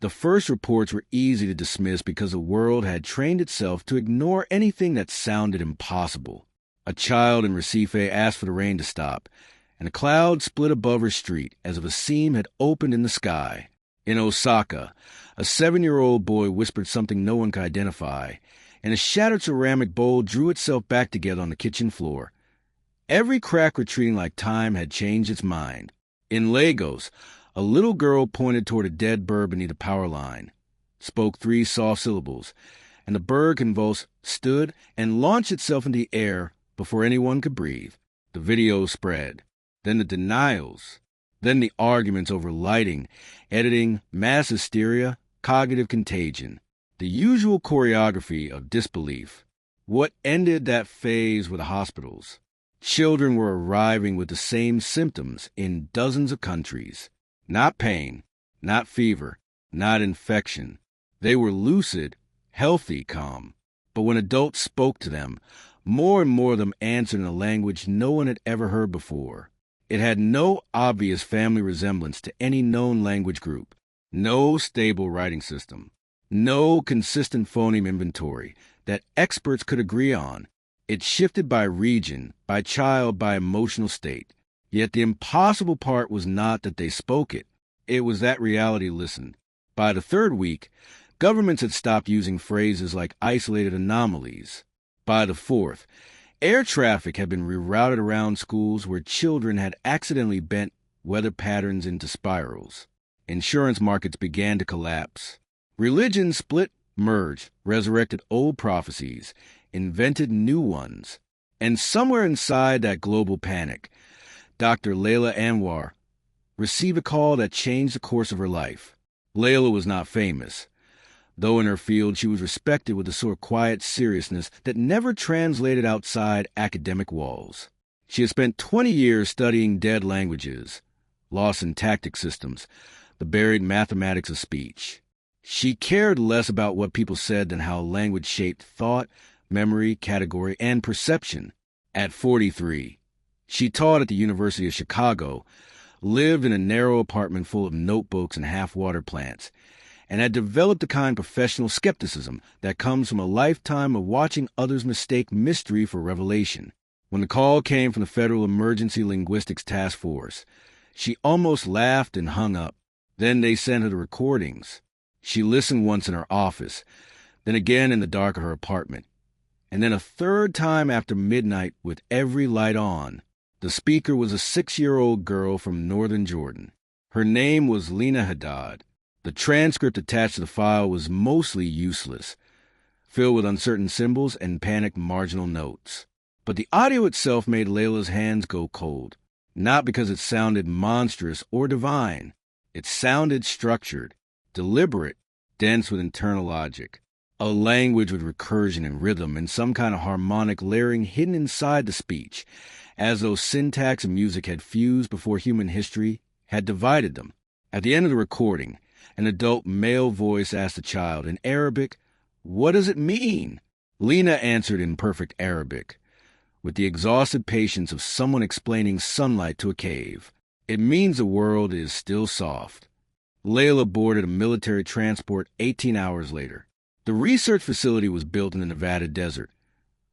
The first reports were easy to dismiss because the world had trained itself to ignore anything that sounded impossible. A child in Recife asked for the rain to stop, and a cloud split above her street as if a seam had opened in the sky. In Osaka, a 7-year-old boy whispered something no one could identify, and a shattered ceramic bowl drew itself back together on the kitchen floor. Every crack retreating like time had changed its mind. In Lagos, a little girl pointed toward a dead bird beneath a power line, spoke 3 soft syllables, and the bird convulsed, stood, and launched itself into the air before anyone could breathe. The video spread. Then the denials. Then the arguments over lighting, editing, mass hysteria, cognitive contagion. The usual choreography of disbelief. What ended that phase were the hospitals. Children were arriving with the same symptoms in dozens of countries. Not pain, not fever, not infection. They were lucid, healthy, calm. But when adults spoke to them, more and more of them answered in a language no one had ever heard before. It had no obvious family resemblance to any known language group, no stable writing system, no consistent phoneme inventory that experts could agree on. It shifted by region, by child, by emotional state. Yet the impossible part was not that they spoke it. It was that reality listened. By the 3rd week, governments had stopped using phrases like isolated anomalies. By the 4th, air traffic had been rerouted around schools where children had accidentally bent weather patterns into spirals. Insurance markets began to collapse. Religion split, merged, resurrected old prophecies, invented new ones. And somewhere inside that global panic, Dr. Layla Anwar received a call that changed the course of her life. Layla was not famous. Though in her field she was respected with a sort of quiet seriousness that never translated outside academic walls. She had spent 20 years studying dead languages, lost syntactic systems, the buried mathematics of speech. She cared less about what people said than how language shaped thought, memory, category, and perception. At 43, she taught at the University of Chicago, lived in a narrow apartment full of notebooks and half-water plants, and had developed the kind of professional skepticism that comes from a lifetime of watching others mistake mystery for revelation. When the call came from the Federal Emergency Linguistics Task Force, she almost laughed and hung up. Then they sent her the recordings. She listened once in her office, then again in the dark of her apartment, and then a 3rd time after midnight with every light on. The speaker was a 6-year-old girl from northern Jordan. Her name was Lena Haddad. The transcript attached to the file was mostly useless, filled with uncertain symbols and panicked marginal notes. But the audio itself made Layla's hands go cold, not because it sounded monstrous or divine. It sounded structured, deliberate, dense with internal logic. A language with recursion and rhythm and some kind of harmonic layering hidden inside the speech, as though syntax and music had fused before human history had divided them. At the end of the recording, an adult male voice asked the child in Arabic, "What does it mean?" Lena answered in perfect Arabic, with the exhausted patience of someone explaining sunlight to a cave. "It means the world is still soft." Layla boarded a military transport 18 hours later. The research facility was built in the Nevada desert,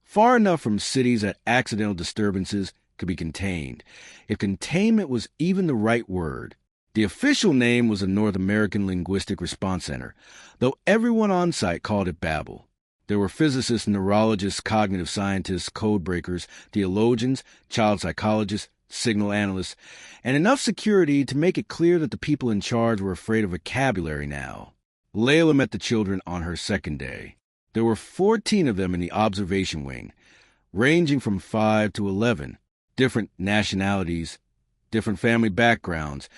far enough from cities that accidental disturbances could be contained, if containment was even the right word. The official name was the North American Linguistic Response Center, though everyone on site called it Babel. There were physicists, neurologists, cognitive scientists, code breakers, theologians, child psychologists, signal analysts, and enough security to make it clear that the people in charge were afraid of vocabulary now. Layla met the children on her 2nd day. There were 14 of them in the observation wing, ranging from 5 to 11, different nationalities, different family backgrounds,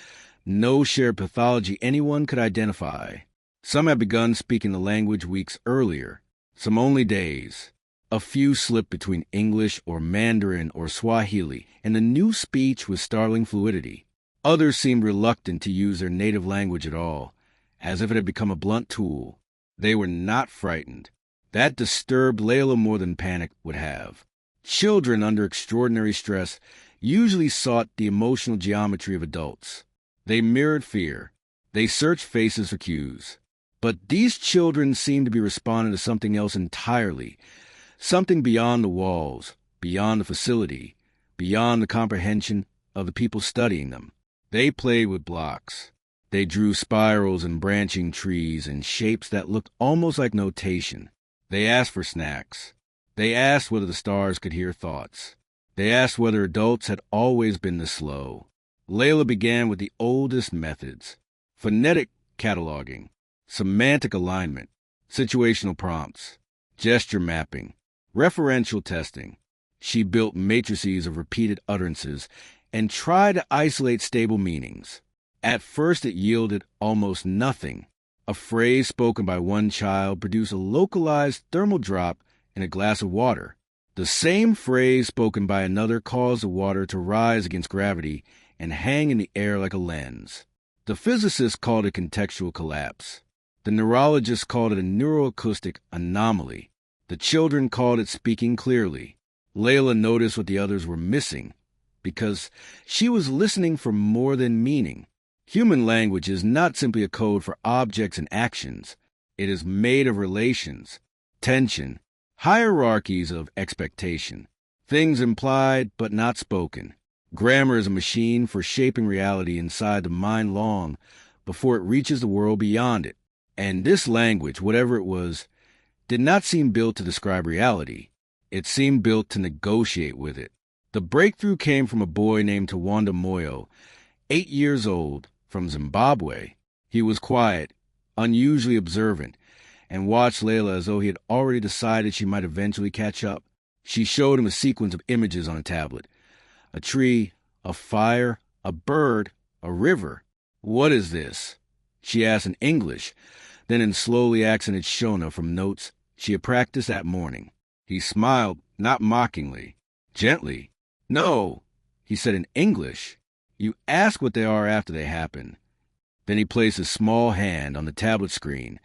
no shared pathology anyone could identify. Some had begun speaking the language weeks earlier, some only days. A few slipped between English or Mandarin or Swahili, and the new speech with startling fluidity. Others seemed reluctant to use their native language at all, as if it had become a blunt tool. They were not frightened. That disturbed Layla more than panic would have. Children under extraordinary stress usually sought the emotional geometry of adults. They mirrored fear. They searched faces for cues. But these children seemed to be responding to something else entirely, something beyond the walls, beyond the facility, beyond the comprehension of the people studying them. They played with blocks. They drew spirals and branching trees in shapes that looked almost like notation. They asked for snacks. They asked whether the stars could hear thoughts. They asked whether adults had always been this slow. Layla began with the oldest methods: phonetic cataloging, semantic alignment, situational prompts, gesture mapping, referential testing. She built matrices of repeated utterances and tried to isolate stable meanings. At first it yielded almost nothing. A phrase spoken by one child produced a localized thermal drop in a glass of water. The same phrase spoken by another caused the water to rise against gravity and hang in the air like a lens. The physicists called it contextual collapse. The neurologists called it a neuroacoustic anomaly. The children called it speaking clearly. Layla noticed what the others were missing, because she was listening for more than meaning. Human language is not simply a code for objects and actions. It is made of relations, tension, hierarchies of expectation, things implied but not spoken. Grammar is a machine for shaping reality inside the mind long before it reaches the world beyond it. And this language, whatever it was, did not seem built to describe reality. It seemed built to negotiate with it. The breakthrough came from a boy named Tawanda Moyo, 8 years old, from Zimbabwe. He was quiet, unusually observant, and watched Layla as though he had already decided she might eventually catch up. She showed him a sequence of images on a tablet: a tree, a fire, a bird, a river. "What is this?" she asked in English, then in slowly accented Shona from notes she had practiced that morning. He smiled, not mockingly, gently. "No," he said in English. "You ask what they are after they happen." Then he placed his small hand on the tablet screen,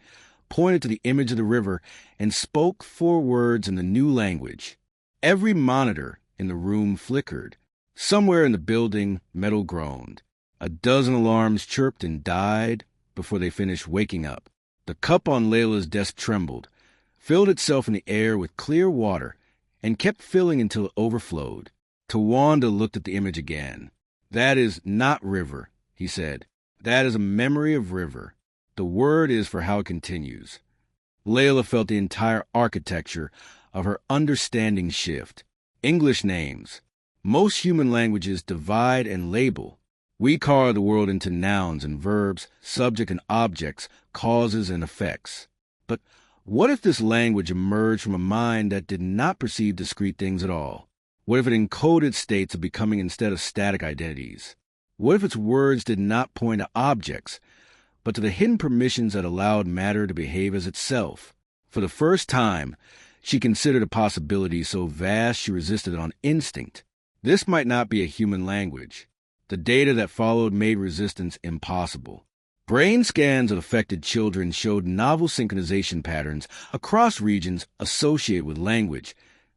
pointed to the image of the river, and spoke 4 words in the new language. Every monitor in the room flickered. Somewhere in the building, metal groaned. A dozen alarms chirped and died before they finished waking up. The cup on Layla's desk trembled, filled itself in the air with clear water, and kept filling until it overflowed. Tawanda looked at the image again. "That is not river," he said. "That is a memory of river. The word is for how it continues." Layla felt the entire architecture of her understanding shift. English names. Most human languages divide and label. We carve the world into nouns and verbs, subject and objects, causes and effects. But what if this language emerged from a mind that did not perceive discrete things at all? What if it encoded states of becoming instead of static identities? What if its words did not point to objects, but to the hidden permissions that allowed matter to behave as itself? For the first time, she considered a possibility so vast she resisted it on instinct. This might not be a human language. The data that followed made resistance impossible. Brain scans of affected children showed novel synchronization patterns across regions associated with language,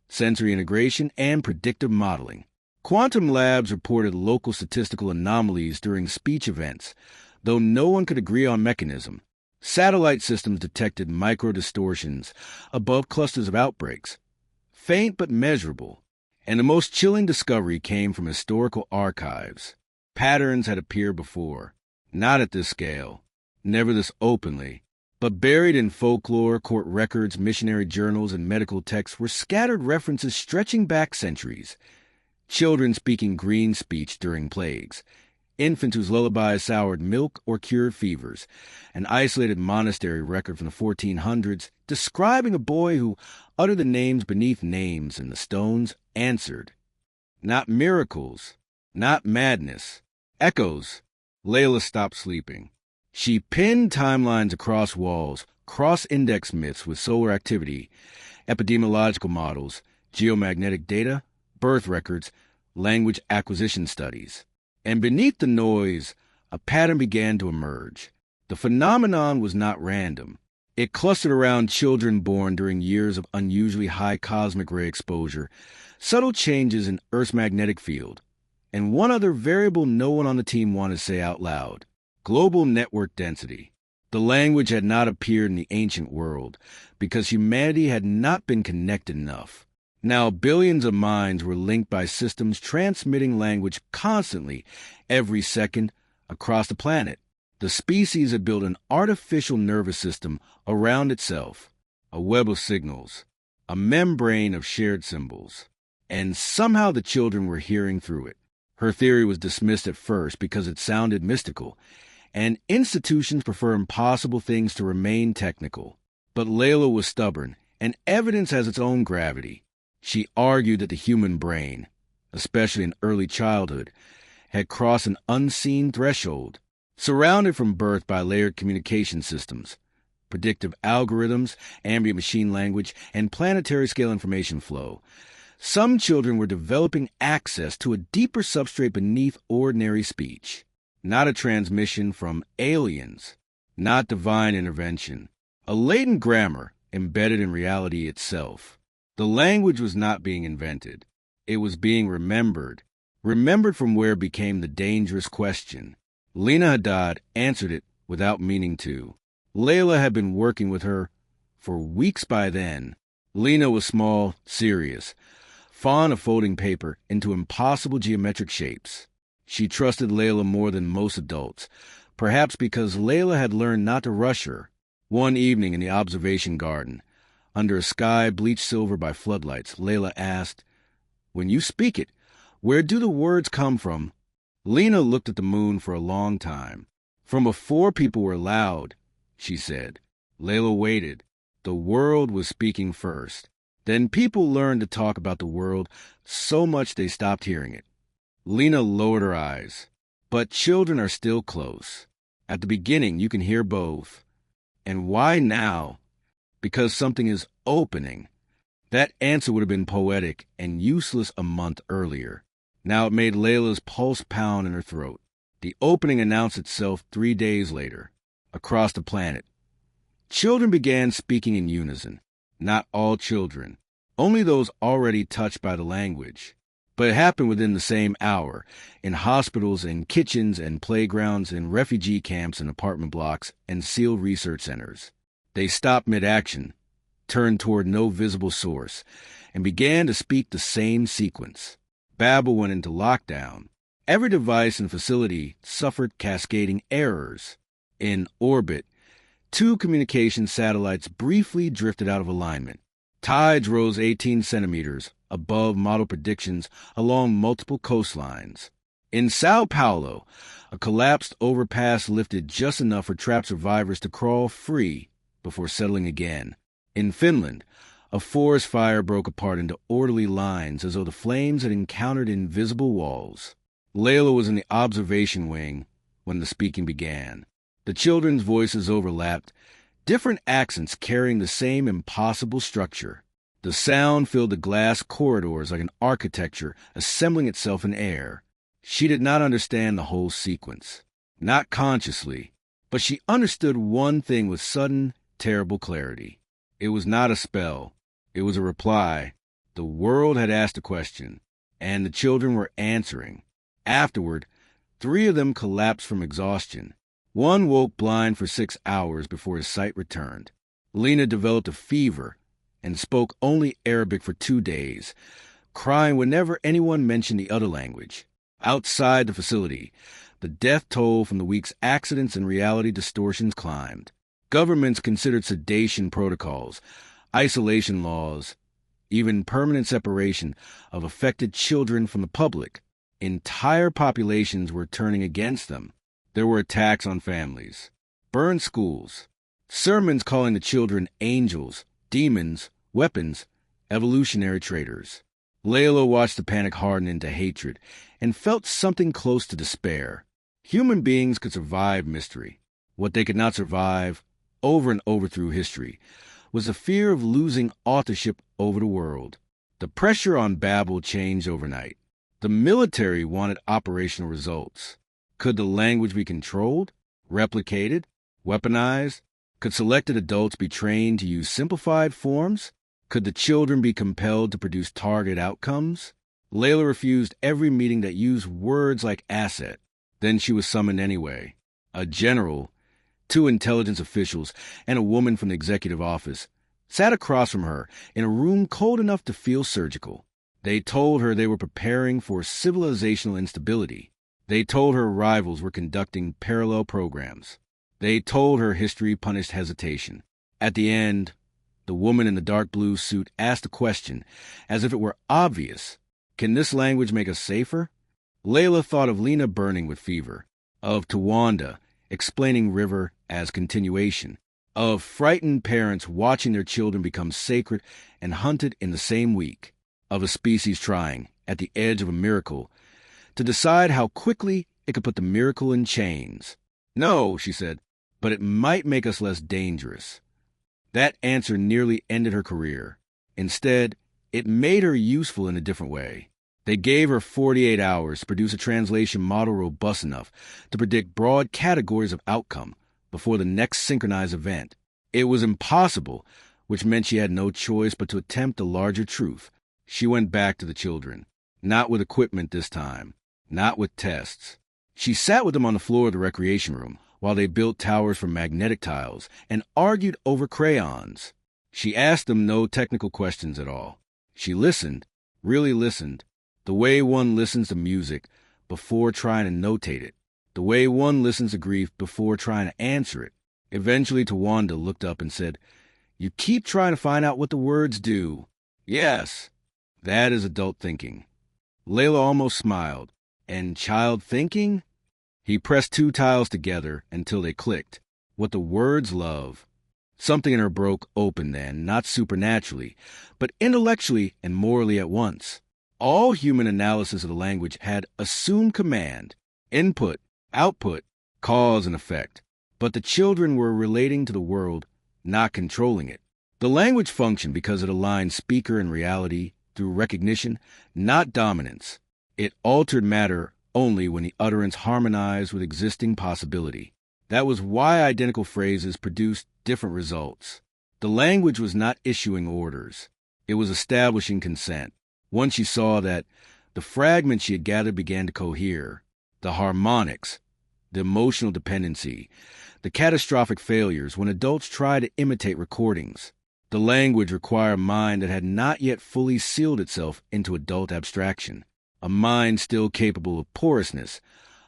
sensory integration, and predictive modeling. Quantum labs reported local statistical anomalies during speech events, though no one could agree on mechanism. Satellite systems detected micro-distortions above clusters of outbreaks, faint but measurable. And the most chilling discovery came from historical archives. Patterns had appeared before, not at this scale, never this openly, but buried in folklore, court records, missionary journals, and medical texts were scattered references stretching back centuries. Children speaking green speech during plagues, infants whose lullabies soured milk or cured fevers, an isolated monastery record from the 1400s describing a boy who uttered the names beneath names, and the stones answered. Not miracles, not madness, echoes. Layla stopped sleeping. She pinned timelines across walls, cross-indexed myths with solar activity, epidemiological models, geomagnetic data, birth records, language acquisition studies. And beneath the noise, a pattern began to emerge. The phenomenon was not random. It clustered around children born during years of unusually high cosmic ray exposure, subtle changes in Earth's magnetic field, and one other variable no one on the team wanted to say out loud. Global network density. The language had not appeared in the ancient world because humanity had not been connected enough. Now billions of minds were linked by systems transmitting language constantly, every second, across the planet. The species had built an artificial nervous system around itself, a web of signals, a membrane of shared symbols. And somehow the children were hearing through it. Her theory was dismissed at first because it sounded mystical, and institutions prefer impossible things to remain technical. But Layla was stubborn, and evidence has its own gravity. She argued that the human brain, especially in early childhood, had crossed an unseen threshold, surrounded from birth by layered communication systems, predictive algorithms, ambient machine language, and planetary-scale information flow. Some children were developing access to a deeper substrate beneath ordinary speech. Not a transmission from aliens, not divine intervention. A latent grammar embedded in reality itself. The language was not being invented. It was being remembered. Remembered from where became the dangerous question. Lena Haddad answered it without meaning to. Layla had been working with her for weeks by then. Lena was small, serious, fond of folding paper into impossible geometric shapes. She trusted Layla more than most adults, perhaps because Layla had learned not to rush her. One evening in the observation garden, under a sky bleached silver by floodlights, Layla asked, "When you speak it, where do the words come from?" Lena looked at the moon for a long time. "From before people were loud," she said. Layla waited. The world was speaking first. Then people learned to talk about the world so much they stopped hearing it. Lena lowered her eyes. But children are still close. At the beginning, you can hear both. And why now? Because something is opening. That answer would have been poetic and useless a month earlier. Now it made Layla's pulse pound in her throat. The opening announced itself 3 days later, across the planet. Children began speaking in unison. Not all children, only those already touched by the language. But it happened within the same hour, in hospitals and kitchens and playgrounds, in refugee camps and apartment blocks and sealed research centers. They stopped mid-action, turned toward no visible source, and began to speak the same sequence. Babel went into lockdown. Every device and facility suffered cascading errors. In orbit, 2 communication satellites briefly drifted out of alignment. Tides rose 18 centimeters above model predictions along multiple coastlines. In Sao Paulo, a collapsed overpass lifted just enough for trapped survivors to crawl free before settling again. In Finland, a forest fire broke apart into orderly lines as though the flames had encountered invisible walls. Layla was in the observation wing when the speaking began. The children's voices overlapped, different accents carrying the same impossible structure. The sound filled the glass corridors like an architecture assembling itself in air. She did not understand the whole sequence, not consciously, but she understood one thing with sudden, terrible clarity. It was not a spell. It was a reply. The world had asked a question, and the children were answering. Afterward, 3 of them collapsed from exhaustion. One woke blind for 6 hours before his sight returned. Lena developed a fever and spoke only Arabic for 2 days, crying whenever anyone mentioned the other language. Outside the facility, the death toll from the week's accidents and reality distortions climbed. Governments considered sedation protocols, isolation laws, even permanent separation of affected children from the public. Entire populations were turning against them. There were attacks on families, burned schools, sermons calling the children angels, demons, weapons, evolutionary traitors. Layla watched the panic harden into hatred and felt something close to despair. Human beings could survive mystery. What they could not survive, over and over through history, was the fear of losing authorship over the world. The pressure on Babel changed overnight. The military wanted operational results. Could the language be controlled, replicated, weaponized? Could selected adults be trained to use simplified forms? Could the children be compelled to produce target outcomes? Layla refused every meeting that used words like asset. Then she was summoned anyway. A general, two intelligence officials, and a woman from the executive office sat across from her in a room cold enough to feel surgical. They told her they were preparing for civilizational instability. They told her rivals were conducting parallel programs. They told her history punished hesitation. At the end, the woman in the dark blue suit asked a question, as if it were obvious. Can this language make us safer? Layla thought of Lena burning with fever, of Tawanda explaining river as continuation, of frightened parents watching their children become sacred and hunted in the same week, of a species trying, at the edge of a miracle, to decide how quickly it could put the miracle in chains. No, she said, but it might make us less dangerous. That answer nearly ended her career. Instead, it made her useful in a different way. They gave her 48 hours to produce a translation model robust enough to predict broad categories of outcome before the next synchronized event. It was impossible, which meant she had no choice but to attempt a larger truth. She went back to the children, not with equipment this time, not with tests. She sat with them on the floor of the recreation room while they built towers from magnetic tiles and argued over crayons. She asked them no technical questions at all. She listened, really listened, the way one listens to music before trying to notate it, the way one listens to grief before trying to answer it. Eventually, Tawanda looked up and said, "You keep trying to find out what the words do." "Yes, that is adult thinking." Layla almost smiled. "And child thinking?" He pressed two tiles together until they clicked. "What the words love." Something in her broke open then, not supernaturally, but intellectually and morally at once. All human analysis of the language had assumed command, input, output, cause and effect. But the children were relating to the world, not controlling it. The language functioned because it aligned speaker and reality through recognition, not dominance. It altered matter only when the utterance harmonized with existing possibility. That was why identical phrases produced different results. The language was not issuing orders. It was establishing consent. Once she saw that, the fragments she had gathered began to cohere. The harmonics, the emotional dependency, the catastrophic failures when adults tried to imitate recordings. The language required a mind that had not yet fully sealed itself into adult abstraction, a mind still capable of porousness,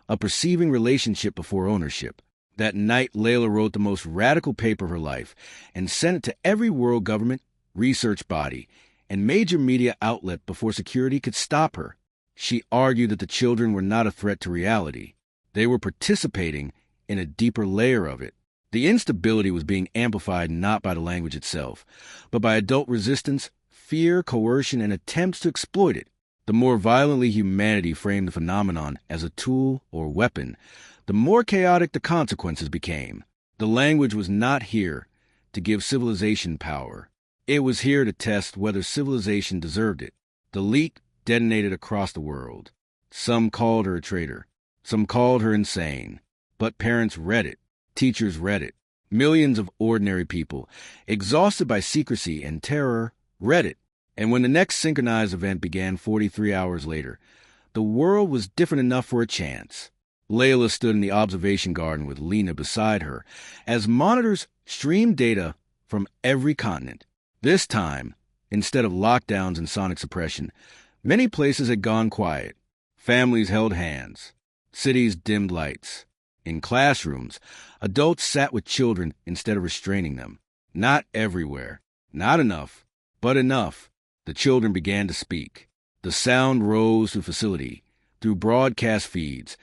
a perceiving relationship before ownership. That night, Layla wrote the most radical paper of her life and sent it to every world government, research body, and major media outlet before security could stop her. She argued that the children were not a threat to reality. They were participating in a deeper layer of it. The instability was being amplified not by the language itself, but by adult resistance, fear, coercion, and attempts to exploit it. The more violently humanity framed the phenomenon as a tool or weapon, the more chaotic the consequences became. The language was not here to give civilization power. It was here to test whether civilization deserved it. The leak detonated across the world. Some called her a traitor. Some called her insane. But parents read it. Teachers read it. Millions of ordinary people, exhausted by secrecy and terror, read it. And when the next synchronized event began 43 hours later, the world was different enough for a chance. Layla stood in the observation garden with Lena beside her as monitors streamed data from every continent. This time, instead of lockdowns and sonic suppression, many places had gone quiet. Families held hands. Cities dimmed lights. In classrooms, adults sat with children instead of restraining them. Not everywhere. Not enough. But enough. The children began to speak. The sound rose through facility, through broadcast feeds,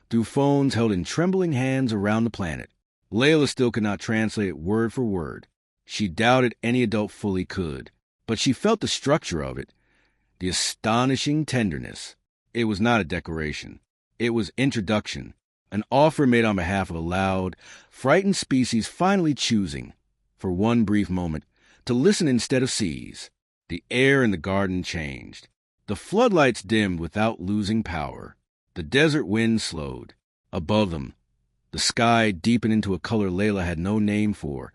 through phones held in trembling hands around the planet. Layla still could not translate it word for word. She doubted any adult fully could, but she felt the structure of it, the astonishing tenderness. It was not a declaration. It was introduction, an offer made on behalf of a loud, frightened species finally choosing, for one brief moment, to listen instead of seize. The air in the garden changed. The floodlights dimmed without losing power. The desert wind slowed. Above them, the sky deepened into a color Layla had no name for,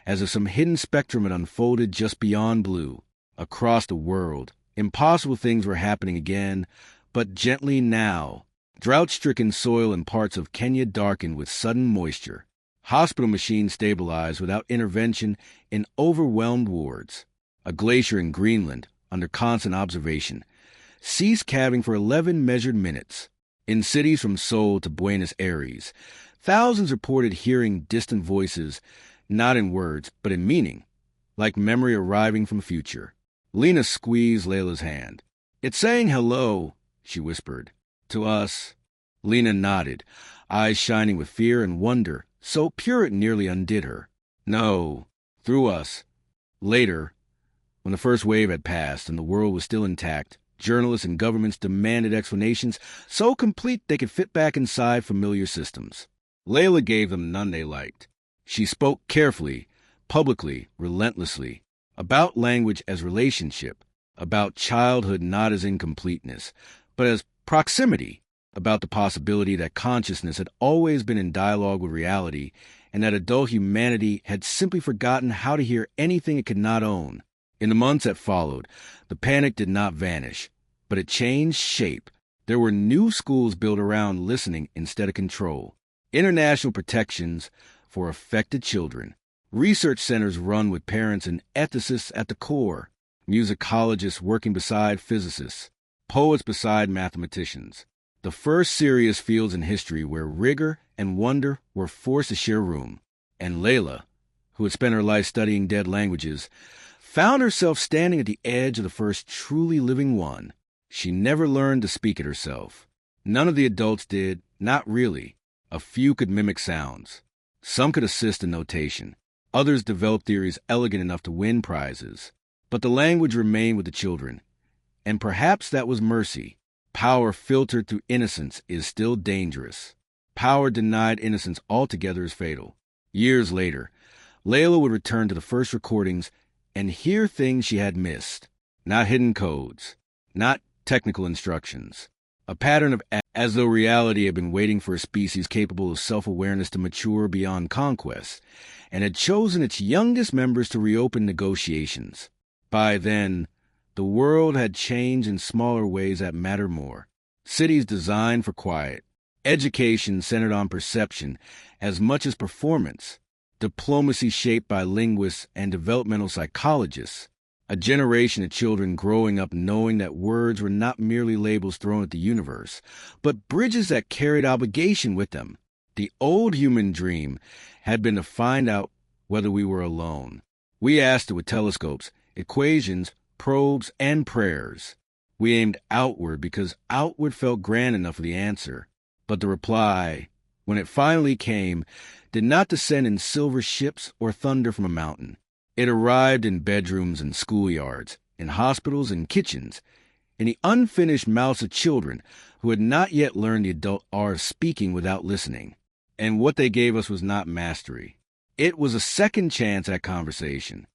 as if some hidden spectrum had unfolded just beyond blue. Across the world, impossible things were happening again, but gently now. Drought-stricken soil in parts of Kenya darkened with sudden moisture. Hospital machines stabilized without intervention in overwhelmed wards. A glacier in Greenland, under constant observation, ceased calving for 11 measured minutes. In cities from Seoul to Buenos Aires, thousands reported hearing distant voices, not in words, but in meaning, like memory arriving from the future. Lena squeezed Layla's hand. "It's saying hello," she whispered. "To us." Lena nodded, eyes shining with fear and wonder, so pure it nearly undid her. "No, through us." Later, when the first wave had passed and the world was still intact, journalists and governments demanded explanations so complete they could fit back inside familiar systems. Layla gave them none they liked. She spoke carefully, publicly, relentlessly, about language as relationship, about childhood not as incompleteness, but as proximity, about the possibility that consciousness had always been in dialogue with reality and that adult humanity had simply forgotten how to hear anything it could not own. In the months that followed, the panic did not vanish, but it changed shape. There were new schools built around listening instead of control, international protections for affected children, research centers run with parents and ethicists at the core, musicologists working beside physicists, poets beside mathematicians. The first serious fields in history where rigor and wonder were forced to share room. And Layla, who had spent her life studying dead languages, found herself standing at the edge of the first truly living one. She never learned to speak it herself. None of the adults did, not really. A few could mimic sounds. Some could assist in notation. Others developed theories elegant enough to win prizes. But the language remained with the children. And perhaps that was mercy. Power filtered through innocence is still dangerous. Power denied innocence altogether is fatal. Years later, Layla would return to the first recordings and hear things she had missed. Not hidden codes. Not technical instructions. A pattern of as though reality had been waiting for a species capable of self-awareness to mature beyond conquest, and had chosen its youngest members to reopen negotiations. By then, the world had changed in smaller ways that matter more. Cities designed for quiet. Education centered on perception as much as performance. Diplomacy shaped by linguists and developmental psychologists. A generation of children growing up knowing that words were not merely labels thrown at the universe, but bridges that carried obligation with them. The old human dream had been to find out whether we were alone. We asked it with telescopes, equations, probes, and prayers. We aimed outward because outward felt grand enough for the answer. But the reply, when it finally came, did not descend in silver ships or thunder from a mountain. It arrived in bedrooms and schoolyards, in hospitals and kitchens, in the unfinished mouths of children who had not yet learned the adult art of speaking without listening. And what they gave us was not mastery. It was a second chance at conversation.